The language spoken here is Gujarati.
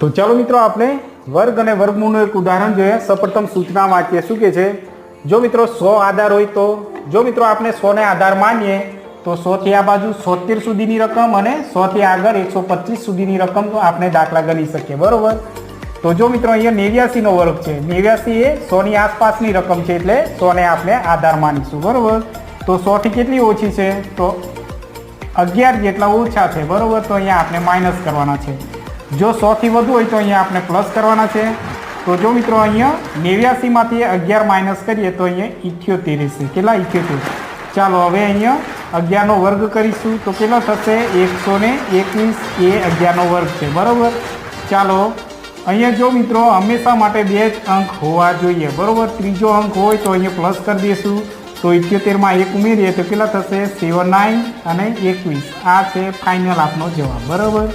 તો ચાલો મિત્રો આપણે વર્ગ અને વર્ગમૂળનું એક ઉદાહરણ જોઈએ। સૌપ્રથમ સૂચના વાંચીએ। શું કે છે? જો મિત્રો 100 આધાર હોય તો જો મિત્રો આપણે 100 ને આધાર માનીએ તો 100 થી આ બાજુ 76 સુધીની રકમ અને 100 થી આગળ 125 સુધીની રકમ તો આપણે દાખલા ગણી શકીએ, બરોબર। તો જો મિત્રો અહીંયા 89 નો વર્ગ છે, 89 એ 100 ની આસપાસની રકમ છે એટલે 100 ને આપણે આધાર માનીશું, બરોબર। તો 100 થી કેટલી ઓછી છે? તો 11 જેટલા ઓછા છે, બરોબર। તો અહીંયા આપણે માઇનસ કરવાના છે। જો 100 થી વધુ હોય તો અહીંયા આપણે પ્લસ કરવાના છે। તો જો મિત્રો અહીંયા 89 માંથી 11 માઇનસ કરીએ તો અહીંયા 78 રહેશે। કેટલા? 78। ચાલો હવે અહીંયા 11 નો વર્ગ કરીશું તો કેટલો થશે? 121 એ 11 નો વર્ગ છે, બરોબર। ચાલો અહીંયા જો મિત્રો હંમેશા માટે બે જ અંક હોવા જોઈએ, બરોબર। ત્રીજો અંક હોય તો અહીંયા પ્લસ કરી દઈશું। તો 78 માં 1 ઉમેરીએ તો કેટલા થશે? 79 અને 21। આ છે ફાઇનલ આપનો જવાબ, બરોબર।